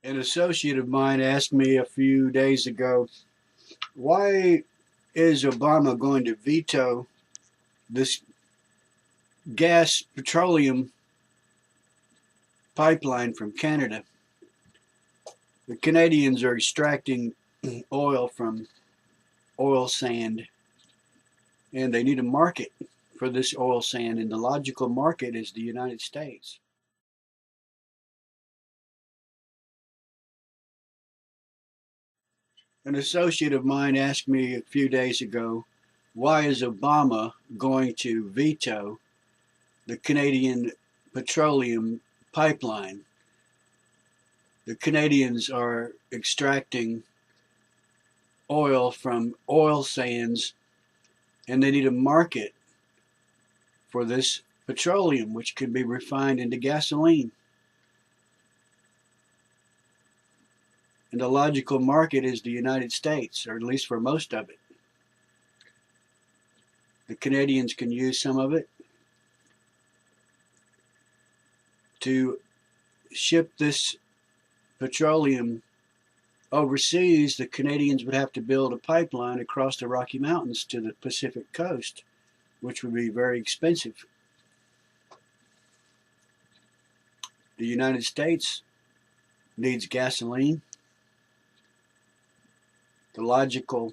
An associate of mine asked me a few days ago, why is Obama going to veto this gas petroleum pipeline from Canada? The Canadians are extracting oil from oil sand and they need a market for this oil sand, and the logical market is the United States. An associate of mine asked me a few days ago, why is Obama going to veto the Canadian petroleum pipeline? The Canadians are extracting oil from oil sands and they need a market for this petroleum, which can be refined into gasoline. And the logical market is the United States, or at least for most of it. The Canadians can use some of it to ship this petroleum overseas. The Canadians would have to build a pipeline across the Rocky Mountains to the Pacific coast, which would be very expensive. The United States needs gasoline. The logical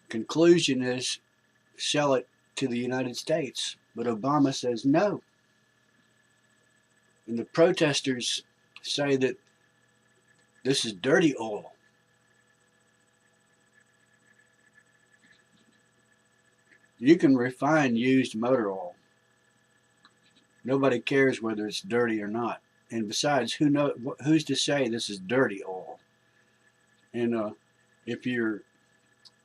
conclusion is sell it to the United States. But Obama says no. And the protesters say that this is dirty oil. You can refine used motor oil. Nobody cares whether it's dirty or not. And besides, who's to say this is dirty oil? And if your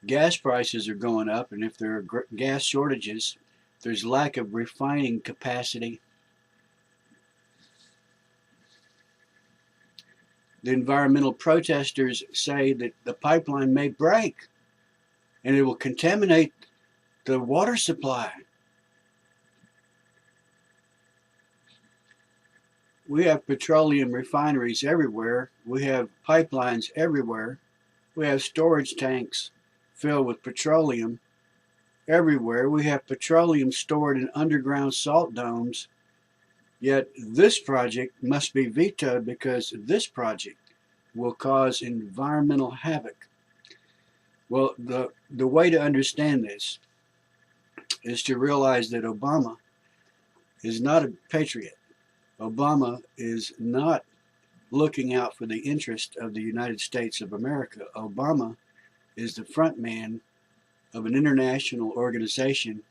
gas prices are going up and if there are gas shortages, there's lack of refining capacity. The environmental protesters say that the pipeline may break and it will contaminate the water supply. We have petroleum refineries everywhere. We have pipelines everywhere. We have storage tanks filled with petroleum everywhere. We have petroleum stored in underground salt domes. Yet this project must be vetoed because this project will cause environmental havoc. Well, the way to understand this is to realize that Obama is not a patriot. Obama is not looking out for the interest of the United States of America. Obama is the front man of an international organization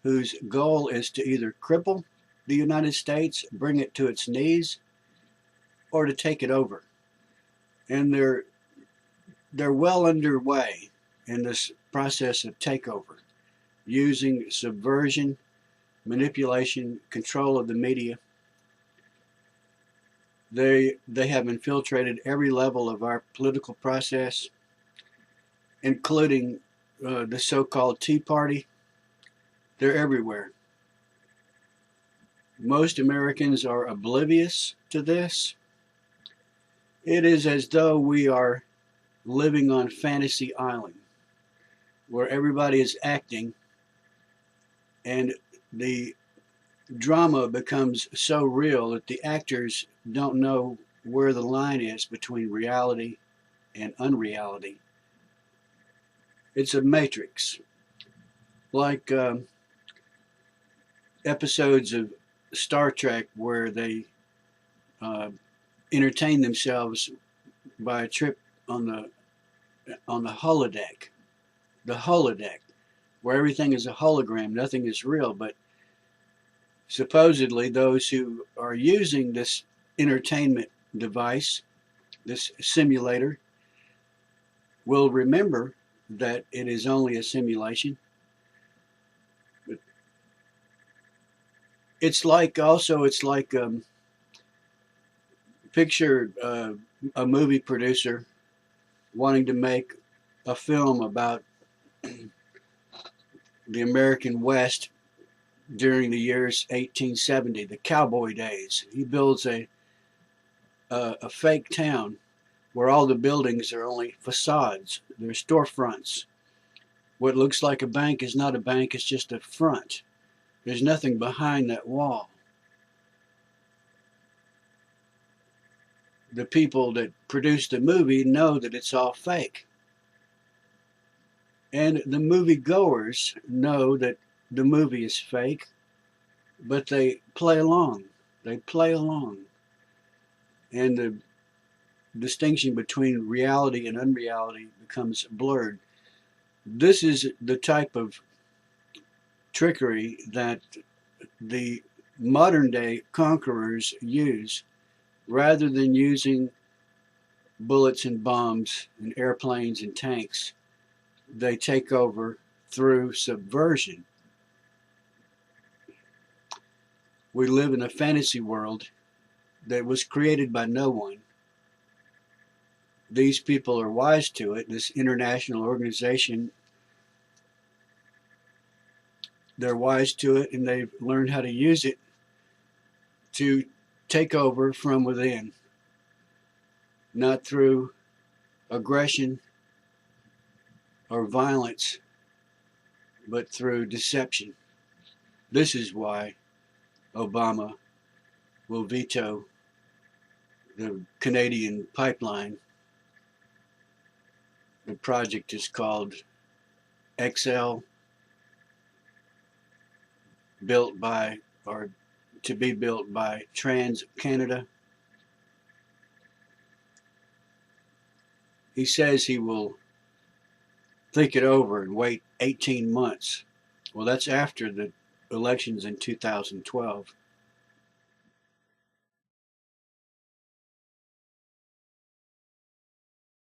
whose goal is to either cripple the United States, bring it to its knees, or to take it over. And they're well underway in this process of takeover, using subversion, manipulation, control of the media. They have infiltrated every level of our political process, including the so-called Tea Party. They're everywhere. Most Americans are oblivious to this. It is as though we are living on Fantasy Island, where everybody is acting and the drama becomes so real that the actors don't know where the line is between reality and unreality. It's a matrix, like episodes of Star Trek where they entertain themselves by a trip on the holodeck, where everything is a hologram, nothing is real. But supposedly those who are using this entertainment device, this simulator, will remember that it is only a simulation. But it's like picture a movie producer wanting to make a film about the American West during the years 1870, the cowboy days. He builds a a fake town where all the buildings are only facades. They're storefronts. What looks like a bank is not a bank, it's just a front. There's nothing behind that wall. The people that produce the movie know that it's all fake. And the movie goers know that the movie is fake, but they play along. They play along. And the distinction between reality and unreality becomes blurred. This is the type of trickery that the modern day conquerors use rather than using bullets and bombs and airplanes and tanks. They take over through subversion. We live in a fantasy world that was created by no one. These people are wise to it. This international organization, they're wise to it, and they've learned how to use it to take over from within, not through aggression or violence, but through deception. This is why Obama will veto the Canadian pipeline. The project is called XL, built by, or to be built by, TransCanada. He says he will think it over and wait 18 months. Well, that's after the elections in 2012.